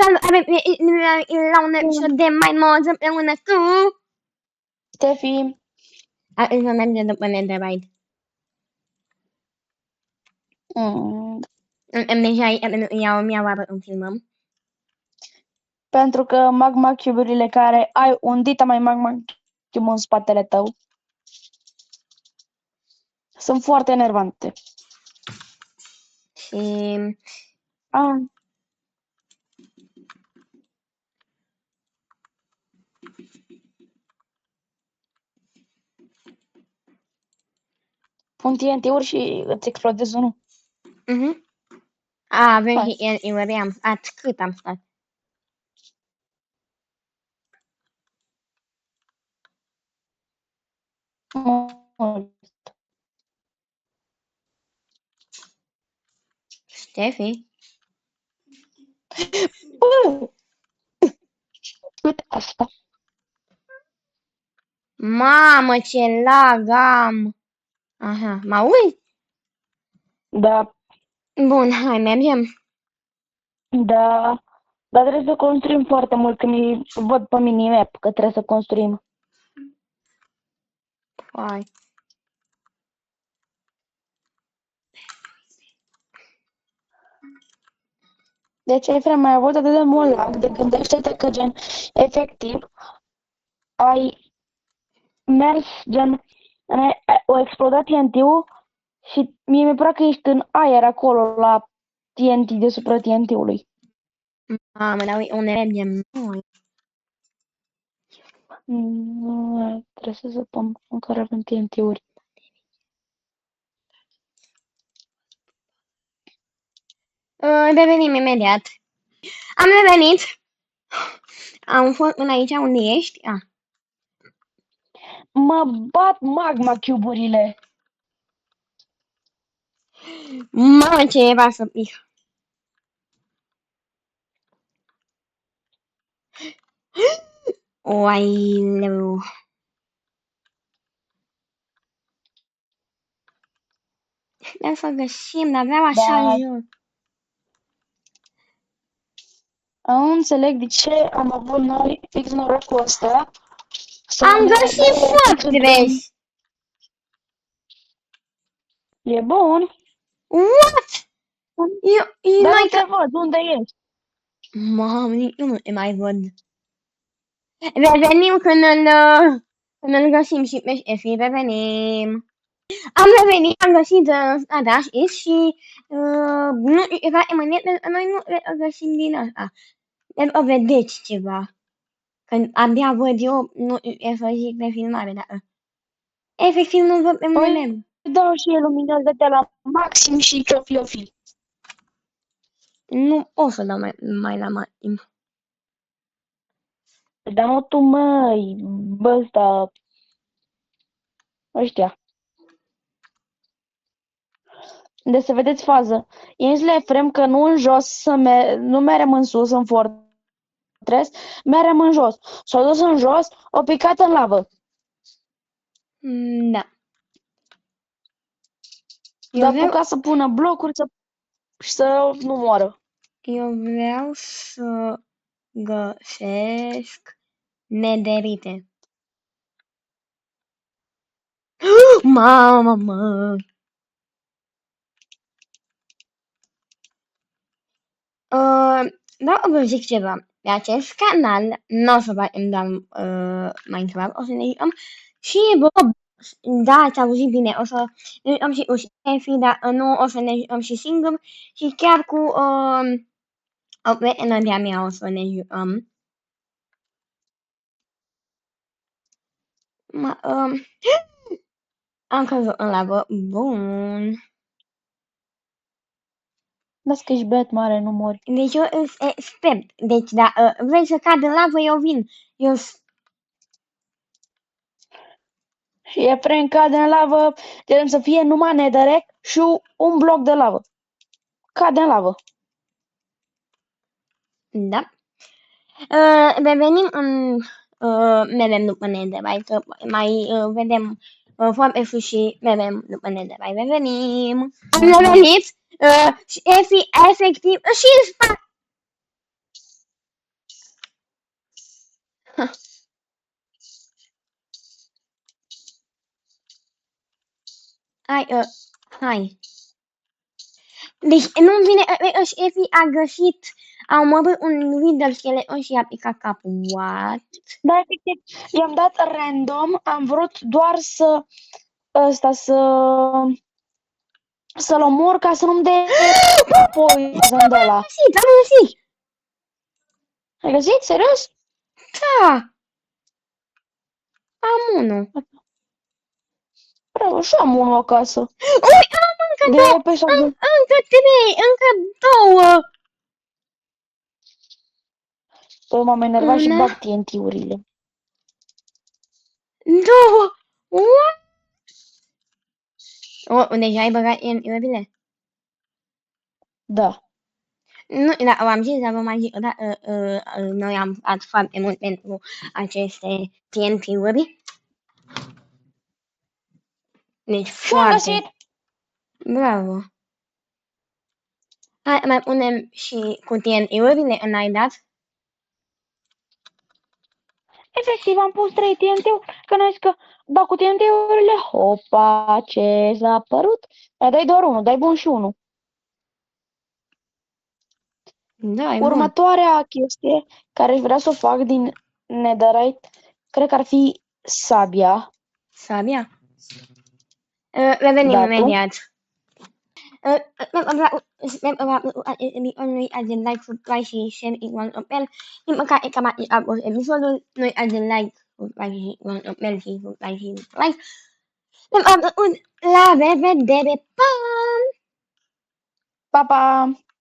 Salut, la un episod de mai mult împreună cu... Stefi, Să mergem după Netherite. Deja mi-au arătat un filmăm. pentru că magma cube-urile care ai un dita mai magma cube în spatele tău sunt foarte enervante. Și... Pun TNT-uri și îți explodezi unul. Avem și iuream. Cât am stat? Stefi? Uite asta. Mamă, ce lag am! Aha, mă auzi? Da, Bun, hai, mergem. da. Dar trebuie să construim foarte mult, că văd pe minimap că trebuie să construim. Hai. Deci, Efrem, mai avut atât de mult lag, de gândește-te că, gen, efectiv, ai mers, gen, o explodat TNT-ul și mie mi-e părea că ești în aer acolo la TNT, deasupra TNT-ului. Mamă, dar unde mergem noi? Trebuie să zăpăm în care avem TNT-uri. Revenim imediat. Am revenit. Am fost până aici unde ești. Mă bat magma cube-urile. Mamă, ce e să pic. Oaileu. Vreau să găsim, dar vreau așa jos. Nu înțeleg de ce am avut noi fix norocul ăsta. Am găsit fortress. E bun. What? Dar nu te văd, unde ești? Mamă, nici nu te mai văd. Revenim când îl găsim și pe Efi, revenim. Am revenit, am găsit Adaș și nu era emanet, noi nu găsim din asta. Deci o vedeți ceva. Când abia văd eu, nu e să zic de filmare, dar efectiv nu văd pe mâine. Dau și el luminez de la maxim și ciofil. Nu o să dau mai la maxim. Dar nu tu, măi, ăsta, ăștia. Deci să vedeți fază. Insule Efrem că nu în jos, nu merem în sus, în fortress, merem în jos. S-a dus în jos, o picat în lavă. Da. Dar apuca să pună blocuri și să nu moară. Eu vreau să găsesc nederite. Mamă! Da, vă zic ceva. Pe acest canal nu o să facem doar Minecraft, o să ne jucăm și Roblox. Da, ați auzit bine, o să ne jucăm și cu Steffi, dar nu o să ne jucăm și singur și chiar cu o prietenă de-a mea o să ne jucăm. Am căzut în lavă. Bun. Las că ești beat mare, nu mori. Deci eu îți expert. Deci, da, vrei să cad în lavă, eu vin. Și Efrem cade în lavă, trebuie să fie numai netherrack și un bloc de lavă. Cade în lavă. Da. Revenim în... merem după netherite, că mai vedem foarte sus și merem după netherite. Revenim. Am revenit. Și efectiv și în spate. Hai, hai. Deci nu vine și Efi a găsit, a omorât un Wither skeleton și i-a picat capul. What? Da, efectiv, i-am dat random, am vrut doar să să-l omor ca să nu-mi dea poison de ăla. Am găsit! Ai găsit? Serios? Da! Am unul. Bravo, și am unul acasă. Ui, am încă De două! pe șapte. Încă trei, încă două! Păi m-am enervat și Una, bag TNT-urile. două! What? Deja ai băgat iubile? Da. Nu, da, v-am zis, dar vă mai zic, da, noi am dat foarte mult pentru aceste TNT-uri. Deci Și am foarte. găsit. Bravo. Hai, mai punem și cu TNT-urile în dat. Efectiv, am pus 3 TNT-uri, că n-ai zis că bag cu TNT-urile, hopa, ce s-a apărut? Mai dai doar unul, dai bun și unul. Da, e bun. Următoarea chestie care aș vrea să o fac din Netherite, cred că ar fi sabia. Sabia. Revenim Da, tu? imediat. Sper că v-a plăcut acest episod, nu uitați de like, subscribe și share în pe el. Din păcate, cam atât a fost episodul. Nu uitați de like, subscribe și pe el și subscribe și like. V-a plăcut, la revedere, pa! Pa, pa!